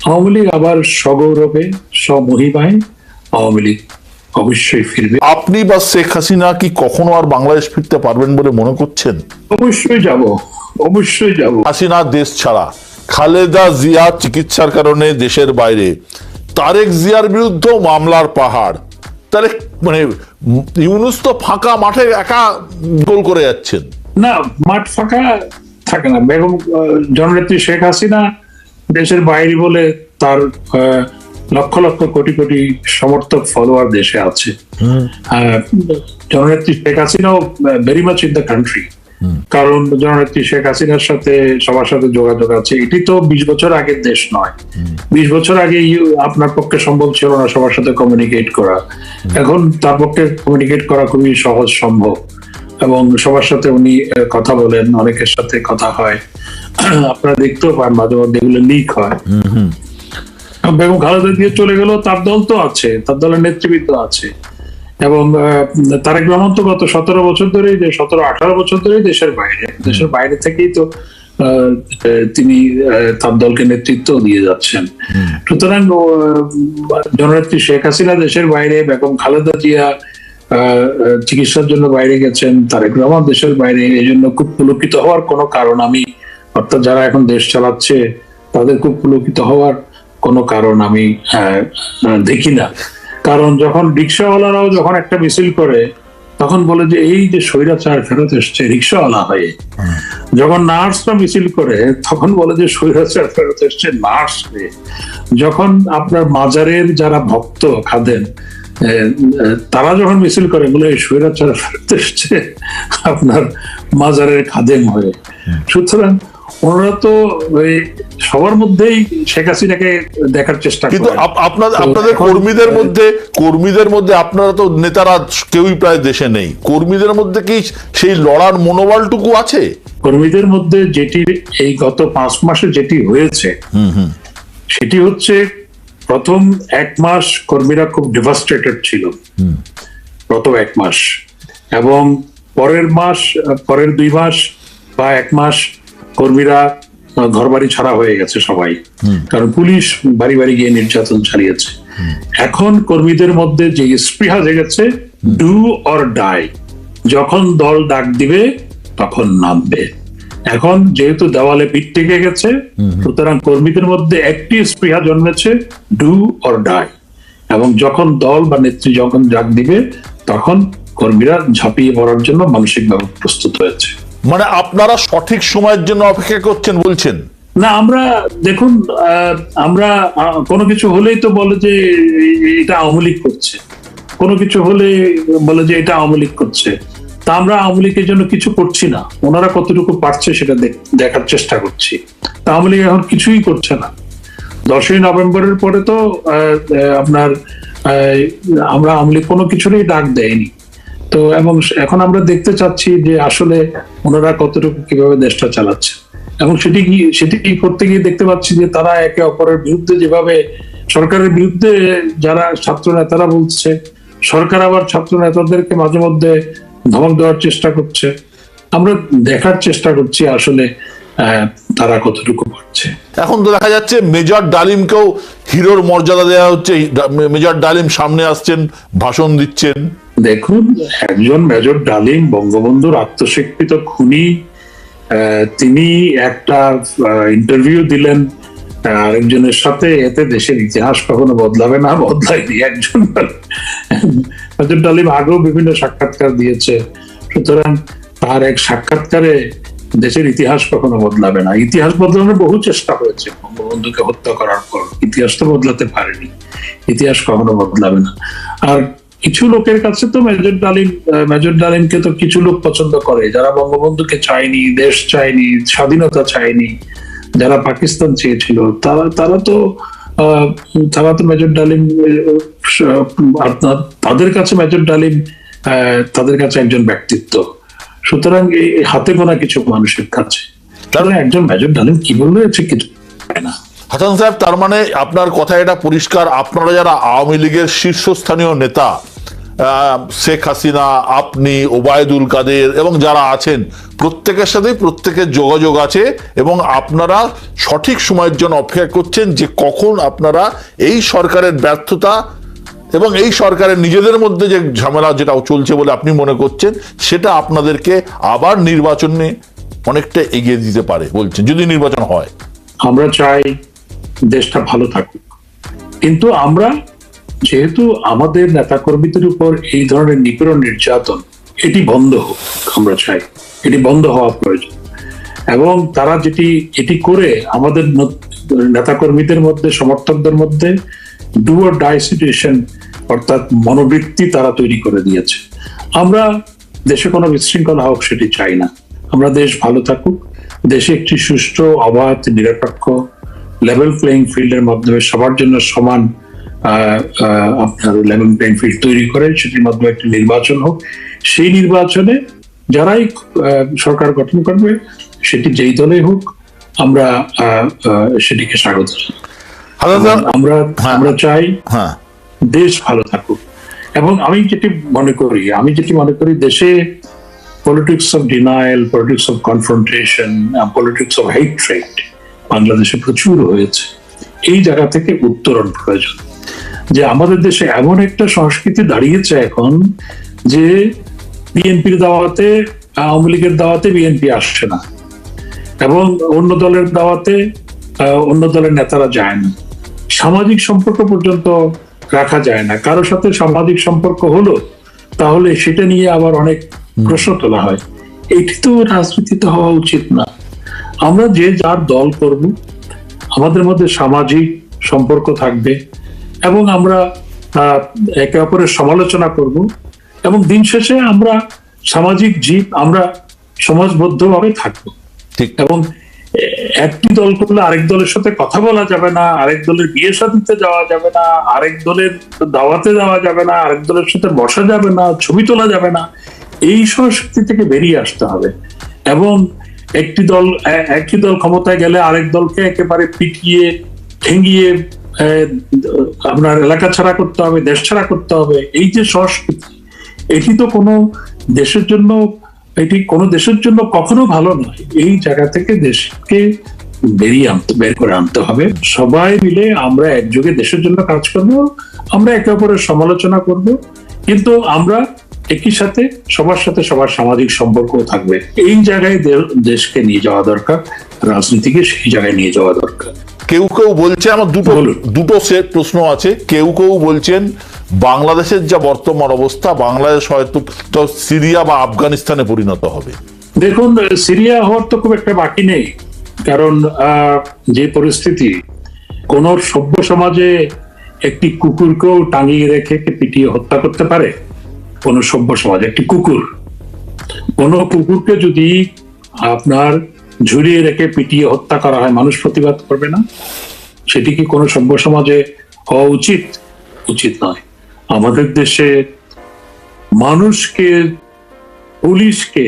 আওয়ামী লীগ আবার সগৌরবে স্বমহিমায় আওয়ামী লীগ অবশ্যই ফিরবে। আপনি বা শেখ হাসিনা কি কখনো আর বাংলাদেশ ফিরতে পারবেন বলে মনে করছেন? অবশ্যই যাব, অবশ্যই যাব। হাসিনা দেশ ছাড়া, খালেদা জিয়া চিকিৎসার কারণে দেশের বাইরে, তারেক জিয়ার বিরুদ্ধে মামলার পাহাড়। তাহলে মানে ইউনূস তো ফাঁকা মাঠে একা গোল করে যাচ্ছেন। না, মাঠ ফাঁকা থাকে না। বেগম জননেত্রী শেখ হাসিনা দেশের বাইরে বলে তার লক্ষ লক্ষ কোটি কোটি সমর্থক ফলোয়ার দেশে আছে। জননেত্রী শেখ হাসিনাও very much in the country, কারণ জননেত্রী শেখ হাসিনার সাথে সবার সাথে যোগাযোগ আছে। এটি তো 20 বছর আগের দেশ নয়। 20 বছর আগে আপনার পক্ষে সম্ভব ছিল না সবার সাথে কমিউনিকেট করা। এখন তার পক্ষে কমিউনিকেট করা খুবই সহজ সম্ভব, এবং সবার সাথে উনি কথা বলেন, অনেকের সাথে কথা হয়, আপনারা দেখতেও পান মাঝে মধ্যে এগুলো লিক হয়। বেগম খালেদা দিয়ে চলে গেল, তার দল তো আছে, তার দলের নেতৃবৃন্দ আছে, এবং তারেক রহমান তো গত 17 বছর ধরেই, 17-18 বছর ধরেই দেশের বাইরে থেকেই তো তিনি তার দলকে নেতৃত্ব দিয়ে যাচ্ছেন। সুতরাং জননেত্রী শেখ হাসিনা দেশের বাইরে, বেগম খালেদা জিয়া চিকিৎসার জন্য বাইরে গেছেন, তারেক রহমান দেশের বাইরে। এই জন্য খুব পুলকিত হওয়ার কোনো কারণ অর্থাৎ যারা এখন দেশ চালাচ্ছে তাদের খুব পুলকিত হওয়ার কোনো কারণ আমি দেখি না। কারণ যখন রিক্সাওয়ালারাও যখন একটা মিছিল করে তখন বলে যে এই যে স্বৈরাচার ফেরত এসছে রিক্সাওয়ালা হয়ে। যখন নার্সরা মিছিল করে তখন বলে যে স্বৈরাচার ফেরত এসছে নার্স হয়ে। যখন আপনার মাজারের যারা ভক্ত খাদেন তারা যখন মিছিল করে বলে স্বৈরাচার ফেরত এসছে আপনার মাজারের খাদেম হয়ে। সুতরাং ওনারা তো সবার মধ্যেই শেখ হাসিনাকে দেখার চেষ্টা করে। কিন্তু আপনাদের কর্মীদের মধ্যে আপনারা তো নেতারা কেউই প্রায় দেশে নেই, কর্মীদের মধ্যে কি সেই লড়ার মনোবলটুকু আছে? কর্মীদের মধ্যে যেটি এই গত 5 মাসে যেটি হয়েছে সেটি হচ্ছে, প্রথম 1 মাস কর্মীরা খুব ডেভাস্টেটেড ছিল, প্রথম 1 মাস, এবং পরের 2 মাস বা 1 মাস কর্মীরা ঘরবাড়ি ছাড়া হয়ে গেছে সবাই, কারণ পুলিশ বাড়ি বাড়ি গিয়ে নির্যাতন চালিয়েছে। এখন কর্মীদের মধ্যে যে স্পৃহা জেগেছে, ডু অর ডাই, যখন দল ডাক দিবে তখন নামবে। এখন যেহেতু দেওয়ালে পিঠ টেকে গেছে, সুতরাং কর্মীদের মধ্যে একটি স্পৃহা জন্মেছে, ডু অর ডাই, এবং যখন দল বা নেত্রী যখন ডাক দিবে তখন কর্মীরা ঝাঁপিয়ে পড়ার জন্য মানসিকভাবে প্রস্তুত হয়েছে। মানে আপনারা সঠিক সময়ের জন্য অপেক্ষা করছেন বলছেন? না, আমরা দেখুন, আমরা কোনো কিছু হলেই তো বলে যে এটা আওয়ামী লীগ করছে, কোনো কিছু হলে বলে যে এটা আওয়ামী লীগ করছে। তা আমরা আওয়ামী লীগের জন্য কিছু করছি না, ওনারা কতটুকু পারছে সেটা দেখার চেষ্টা করছি। তা আওয়ামী লীগ এখন কিছুই করছে না। 10ই নভেম্বরের পরে তো আপনার আমরা আওয়ামী লীগ কোনো কিছুরই ডাক দেয়নি তো, এবং এখন আমরা দেখতে চাচ্ছি যে আসলে ওনারা কতটুকু কিভাবে দেশটা চালাচ্ছে, এবং সেটি করতে গিয়ে দেখতে পাচ্ছি যে তারা একে অপরের বিরুদ্ধে, যেভাবে সরকারের বিরুদ্ধে যারা ছাত্র নেতারা বলছে, সরকার আবার ছাত্র নেতাদেরকে মাঝে মধ্যে ধমক দেওয়ার চেষ্টা করছে। আমরা দেখার চেষ্টা করছি আসলে তারা কতটুকু পারছে। এখন তো দেখা যাচ্ছে মেজর ডালিমকেও হিরোর মর্যাদা দেওয়া হচ্ছে। মেজর ডালিম সামনে আসছেন, ভাষণ দিচ্ছেন। দেখুন, একজন মেজর ডালিম বঙ্গবন্ধুর আত্মস্বীকৃত খুনি, তিনি একটা ইন্টারভিউ দিলেন আরেকজনের সাথে, এতে দেশের ইতিহাস কখনো বদলাবে না, বদলায়নি। একজন মেজর ডালিম আগেও বিভিন্ন সাক্ষাৎকার দিয়েছে, সুতরাং তার এক সাক্ষাৎকারে দেশের ইতিহাস কখনো বদলাবে না। ইতিহাস বদলানোর বহু চেষ্টা হয়েছে বঙ্গবন্ধুকে হত্যা করার পর, ইতিহাস তো বদলাতে পারেনি, ইতিহাস কখনো বদলাবে না। আর কিছু লোকের কাছে তো মেজর ডালিমকে তো কিছু লোক পছন্দ করে, যারা বঙ্গবন্ধুকে চায়নি, দেশ চায়নি, স্বাধীনতা চায়নি, যারা পাকিস্তান চেয়েছিল, তারা তো মেজর ডালিম, তাদের কাছে মেজর ডালিম তাদের কাছে একজন ব্যক্তিত্ব। সুতরাং হাতে গোনা কিছু মানুষের কাছে একজন মেজর ডালিম কি বললে কিছু না। হাসান সাহেব, তার মানে আপনার কথা এটা পরিষ্কার, আপনারা যারা আওয়ামী লীগের শীর্ষস্থানীয় নেতা, শেখ হাসিনা, আপনি, ওবায়দুল কাদের এবং যারা আছেন প্রত্যেকের সাথেই প্রত্যেকের যোগাযোগ আছে এবং আপনারা সঠিক সময়ের জন্য অপেক্ষা করছেন যে কখন আপনারা এই সরকারের ব্যর্থতা এবং এই সরকারের নিজেদের মধ্যে যে ঝামেলা যেটা চলছে বলে আপনি মনে করছেন সেটা আপনাদেরকে আবার নির্বাচনে অনেকটা এগিয়ে দিতে পারে বলছেন, যদি নির্বাচন হয়। আমরা চাই দেশটা ভালো থাকুক, কিন্তু আমরা যেহেতু আমাদের নেতাকর্মীদের উপর এই ধরনের নিপীড়ন নির্যাতন এটি বন্ধ হোক, আমরা চাই এটি বন্ধ হওয়া প্রয়োজন। এবং তারা এটি করে আমাদের নেতাকর্মীদের মধ্যে, সমর্থকদের মধ্যে ডু অর ডাই সিচুয়েশন অর্থাৎ মনোবৃত্তি তারা তৈরি করে দিয়েছে। আমরা দেশে কোনো বিশৃঙ্খলা হোক সেটি চাই না। আমরা দেশ ভালো থাকুক, দেশে একটি সুষ্ঠু, অবাধ, নিরপেক্ষ লেভেল প্লেইং ফিল্ডের মাধ্যমে সবার জন্য সমান আপনার লেভেল প্লেইং ফিল্ড তৈরি করে সেটির মাধ্যমে একটি নির্বাচন হোক। সেই নির্বাচনে যারাই সরকার গঠন করবে সেটি যেই দলেই হোক আমরা সেটিকে স্বাগত জানাই। আমরা চাই দেশ ভালো থাকুক। এবং আমি যেটি মনে করি দেশে politics of denial, politics of confrontation, politics of hatred বাংলাদেশে প্রচুর হয়েছে। এই জায়গা থেকে উত্তরণ প্রয়োজন। যে আমাদের দেশে এমন একটা সংস্কৃতি দাঁড়িয়েছে এখন যে বিএনপির দাওয়াতে, আওয়ামী লীগের দাওয়াতে বিএনপি আসছে না, এবং অন্য দলের দাওয়াতে অন্য দলের নেতারা যায় না। সামাজিক সম্পর্ক পর্যন্ত রাখা যায় না। কারোর সাথে সামাজিক সম্পর্ক হলো তাহলে সেটা নিয়ে আবার অনেক প্রশ্ন তোলা হয়। এটি তো রাজনীতিতে হওয়া উচিত না। আমরা যে যার দল করব, আমাদের মধ্যে সামাজিক সম্পর্ক থাকবে এবং আমরা একে অপরের সমালোচনা করব, এবং দিন শেষে আমরা সামাজিক জীব, আমরা সমাজবদ্ধভাবে থাকবো। এবং একটি দল করলে আরেক দলের সাথে কথা বলা যাবে না, আরেক দলের বিয়ে শাদীতে যাওয়া যাবে না, আরেক দলের দাওয়াতে যাওয়া যাবে না, আরেক দলের সাথে বসা যাবে না, ছবি তোলা যাবে না। এই সংস্কৃতি থেকে বেরিয়ে আসতে হবে। এবং একটি দল ক্ষমতায় গেলে আরেক দলকে একেবারে পিটিয়ে ঠেঙ্গিয়ে আপনার এলাকা ছাড়া করতে হবে, দেশ ছাড়া করতে হবে। এই যে সংস্কৃতি, এটি তো কোনো দেশের জন্য কখনো ভালো নয়। এই জায়গা থেকে দেশকে বের করে আনতে হবে। সবাই মিলে আমরা একযোগে দেশের জন্য কাজ করব, আমরা একে অপরের সমালোচনা করব, কিন্তু আমরা একই সাথে সবার সাথে সবার সামাজিক সম্পর্ক থাকবে। এই জায়গায় দেশকে নিয়ে যাওয়া দরকার, রাজনীতিকে সেই জায়গায় নিয়ে যাওয়া দরকার। কেউ বলছে, আমার দুটো সেট প্রশ্ন আছে। কেউ বলছেন বাংলাদেশের যা বর্তমান অবস্থা, বাংলাদেশ হয়তো সিরিয়া বা আফগানিস্তানে পরিণত হবে। দেখুন, সিরিয়া হওয়ার তো খুব একটা বাকি নেই, কারণ যে পরিস্থিতি, কোন সভ্য সমাজে একটি কুকুরকেও টাঙিয়ে রেখে পিটিয়ে হত্যা করতে পারে? কোন সভ্য সমাজে একটি কোন কুকুরকে যদি আপনার ঝুলিয়ে রেখে পিটিয়ে হত্যা করা হয়, মানুষ প্রতিবাদ করবে না? সেটি কি কোনো সভ্য সমাজে হওয়া উচিত নয়। আমাদের দেশে মানুষকে, পুলিশকে,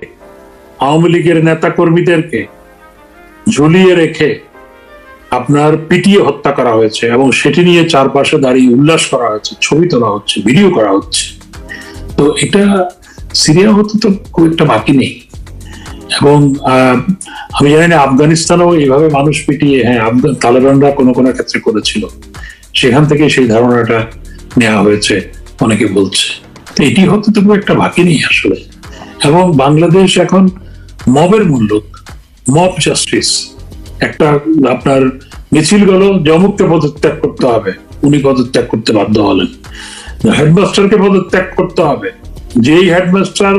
আওয়ামী লীগের নেতা কর্মীদেরকে ঝুলিয়ে রেখে আপনার পিটিয়ে হত্যা করা হয়েছে, এবং সেটি নিয়ে চারপাশে দাঁড়িয়ে উল্লাস করা হচ্ছে, ছবি তোলা হচ্ছে, ভিডিও করা হচ্ছে। তো এটা সিরিয়া হতে তো খুব একটা বাকি নেই। এবং আমি জানি না আফগানিস্তানেও এইভাবে মানুষ পিটিয়ে, তালেবানরা কোনো ক্ষেত্রে করেছিল, সেখান থেকে সেই ধারণাটা নেওয়া হয়েছে অনেকে বলছে। তো এটি হতে তো খুব একটা বাকি নেই আসলে। এবং বাংলাদেশ এখন মবের মূল্য, মব জাস্টিস, একটা আপনার মিছিল গেল যে অমুককে পদত্যাগ করতে হবে, উনি পদত্যাগ করতে বাধ্য হলেন। হেডমাস্টারকে পদত্যাগ করতে হবে, যেই হেডমাস্টার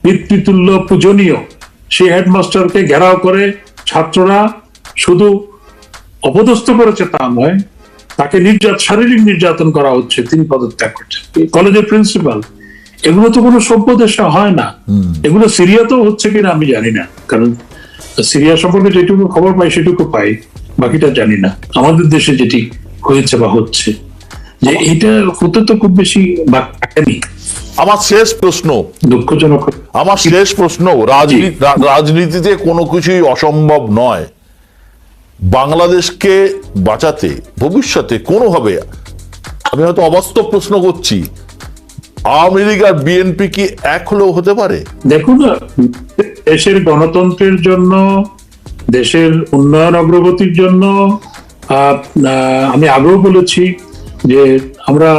পিতৃতুল্য পূজনীয়, সেই হেডমাস্টারকে ঘেরাও করে ছাত্ররা শুধু অপদস্থ করেছে তা নয়, তাকে শারীরিক নির্যাতন করা হচ্ছে, তিনি পদত্যাগ করছেন। কলেজের প্রিন্সিপাল, এগুলো তো কোনো সভ্য দেশে হয় না। এগুলো সিরিয়াতেও হচ্ছে কিনা আমি জানি না, কারণ সিরিয়া সম্পর্কে যেটুকু খবর পাই সেটুকু পাই, বাকিটা জানি না। আমাদের দেশে যেটি হয়েছে বা হচ্ছে, যে এটা হতে তো খুব বেশি বাকি। আমার শেষ প্রশ্ন, দুঃখজনক, রাজনীতিতে কোনো কিছুই অসম্ভব নয়। বাংলাদেশকে বাঁচাতে ভবিষ্যতে কোনোভাবে, আমি হয়তো অবাস্তব প্রশ্ন করছি, আওয়ামী লীগ আর বিএনপি কি এক হলেও হতে পারে? দেখুন, দেশের গণতন্ত্রের জন্য, দেশের উন্নয়ন অগ্রগতির জন্য আমি আগেও বলেছি যে আমরা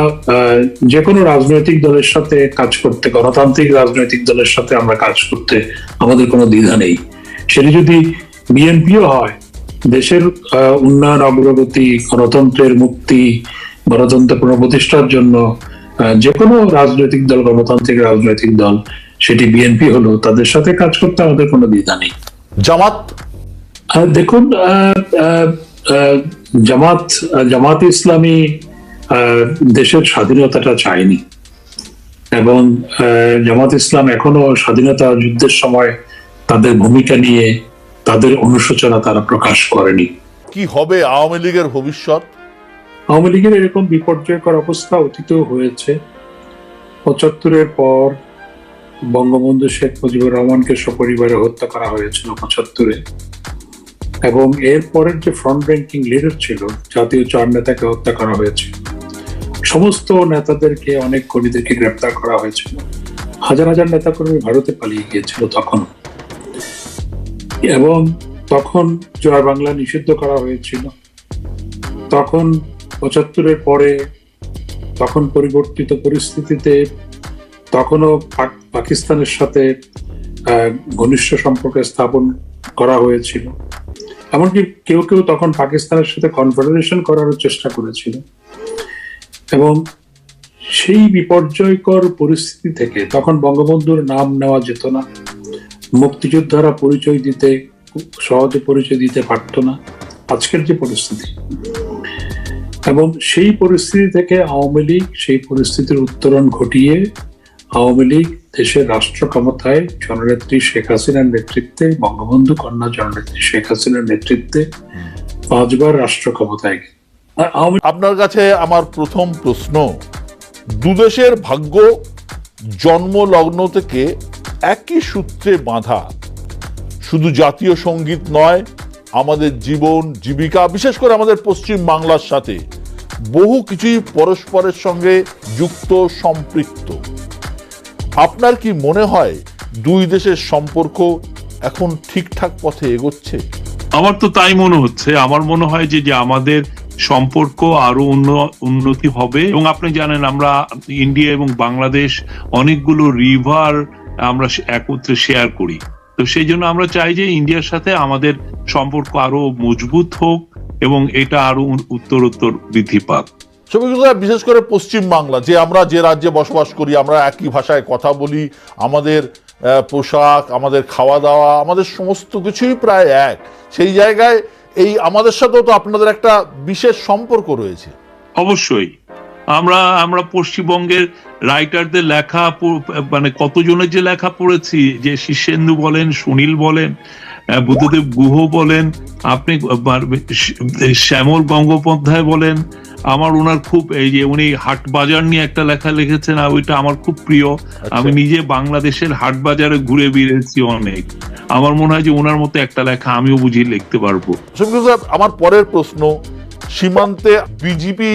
যে কোনো রাজনৈতিক দলের সাথে কাজ করতে, গণতান্ত্রিক রাজনৈতিক দলের সাথে আমরা কাজ করতে আমাদের কোনো দ্বিধা নেই। সেটি যদি বিএনপিও হয়, দেশের উন্নয়ন অগ্রগতি, গণতন্ত্রের মুক্তি, গণতন্ত্র পুনঃপ্রতিষ্ঠার জন্য যে কোনো রাজনৈতিক দল, গণতান্ত্রিক রাজনৈতিক দল, সেটি বিএনপি হলো, তাদের সাথে কাজ করতে আমাদের কোনো দ্বিধা নেই। জামাত? দেখুন, জামাত ইসলামী দেশের স্বাধীনতাটা চায়নি, এবং জামাত ইসলাম এখনো স্বাধীনতা যুদ্ধের সময় তাদের ভূমিকা নিয়ে তাদের অনুশোচনা তারা প্রকাশ করেনি। কি হবে আওয়ামী লীগের ভবিষ্যৎ? আওয়ামী লীগের এরকম বিপর্যয়কর অবস্থা অতীতেও হয়েছে। ৭৫-এর পর বঙ্গবন্ধু শেখ মুজিবুর রহমানকে সপরিবারে হত্যা করা হয়েছিল ৭৫-এ, এবং এর পরের যে ফ্রন্ট র্যাঙ্কিং লিডার ছিল, জাতীয় ৪ নেতাকে হত্যা করা হয়েছিল, সমস্ত নেতাদেরকে, অনেক কর্মীদেরকে গ্রেপ্তার করা হয়েছিল, হাজার হাজার নেতাকর্মী ভারতে পালিয়ে গিয়েছিল তখন, এবং তখন জয় বাংলা নিষিদ্ধ করা হয়েছিল। তখন ৭৫-এর পরে, তখন পরিবর্তিত পরিস্থিতিতে, তখনও পাকিস্তানের সাথে ঘনিষ্ঠ সম্পর্ক স্থাপন করা হয়েছিল, এমনকি কেউ কেউ তখন পাকিস্তানের সাথে কনফেডারেশন করার চেষ্টা করেছিল। এবং সেই বিপর্যয়কর পরিস্থিতি থেকে তখন বঙ্গবন্ধুর নাম নেওয়া যেত না, মুক্তিযোদ্ধারা পরিচয় দিতে, সহজে পরিচয় দিতে পারত না, আজকের যে পরিস্থিতি। এবং সেই পরিস্থিতি থেকে আওয়ামী লীগ সেই পরিস্থিতির উত্তরণ ঘটিয়ে আওয়ামী লীগ দেশের রাষ্ট্র ক্ষমতায় জননেত্রী শেখ হাসিনার নেতৃত্বে, বঙ্গবন্ধু কন্যা জননেত্রী শেখ হাসিনার নেতৃত্বে 5 বার রাষ্ট্র ক্ষমতায়। আপনার কাছে আমার প্রথম প্রশ্ন, দুদেশের ভাগ্য জন্ম লগ্ন থেকে একই সূত্রে বাঁধা। শুধু জাতীয় সঙ্গীত নয়, আমাদের জীবন জীবিকা, বিশেষ করে আমাদের পশ্চিম বাংলার সাথে বহু কিছুই পরস্পরের সঙ্গে যুক্ত, সম্পৃক্ত। আপনার কি মনে হয় দুই দেশের সম্পর্ক এখন ঠিকঠাক পথে এগোচ্ছে? আমার তো তাই মনে হচ্ছে। আমার মনে হয় যে আমাদের সম্পর্ক আরো উন্নতি হবে। এবং আপনি জানেন, আমরা ইন্ডিয়া এবং বাংলাদেশ অনেকগুলো রিভার আমরা একত্রে শেয়ার করি। তো সেই জন্য আমরা চাই যে ইন্ডিয়ার সাথে আমাদের সম্পর্ক আরো মজবুত হোক এবং এটা আরো উত্তরোত্তর বৃদ্ধি পাক। বিশেষ করে পশ্চিম বাংলা, যে আমরা যে রাজ্যে বসবাস করি, আমরা একই ভাষায় কথা বলি, আমাদের পোশাক, আমাদের খাওয়া দাওয়া, আমাদের সমস্ত কিছুই প্রায় এক। সেই জায়গায় এই আমাদের সাথেও তো আপনাদের একটা বিশেষ সম্পর্ক রয়েছে। অবশ্যই আমরা পশ্চিমবঙ্গের রাইটারদের লেখা, মানে কতজনের যে লেখা পড়েছি, যে শীর্ষেন্দু বলেন, সুনীল বলেন, বুদ্ধদেব গুহ বলেন, আপনি শ্যামল গঙ্গোপাধ্যায় বলেন, আমার ওনার খুব, এই যে উনি হাট বাজার নিয়ে একটা লেখা লিখেছেন, ওইটা আমার খুব প্রিয়। আমি নিজে বাংলাদেশের হাট বাজারে ঘুরে বেরিয়েছি অনেক। আমার মনে হয় যে ওনার মতো একটা লেখা আমিও বুঝিয়ে লিখতে পারবো। আমার পরের প্রশ্ন, সীমান্তে বিজেপি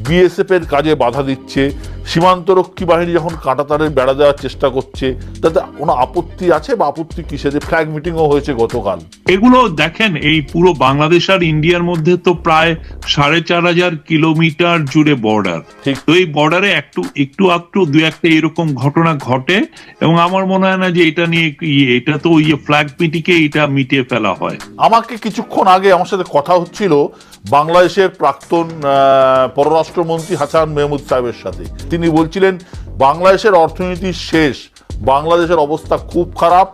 বিএসএফ এর কাজে বাধা দিচ্ছে, সীমান্তরক্ষী বাহিনী যখন কাঁটাতারের বেড়া দেওয়ার চেষ্টা করছে, তাতে কোনো আপত্তি আছে বা আপত্তি কিসে? ফ্ল্যাগ মিটিংও হয়েছে গতকাল। এগুলো দেখেন, এই পুরো বাংলাদেশ আর ইন্ডিয়ার মধ্যে তো প্রায় 4,500 কিলোমিটার জুড়ে বর্ডার। তো এই বর্ডারে একটু দু একটা এরকম ঘটনা ঘটে, এবং আমার মনে হয় না যে এটা নিয়ে এটা তো ওই ফ্ল্যাগ মিটিংকে এটা মিটিয়ে ফেলা হয়। আমাকে কিছুক্ষণ আগে আমার সাথে কথা হচ্ছিল বাংলাদেশের প্রাক্তন পররাষ্ট্রমন্ত্রী হাসান মেহমুদ সাহেবের সাথে। তিনি বলছিলেন বাংলাদেশের অর্থনীতি শেষ, বাংলাদেশের অবস্থা খুব খারাপ,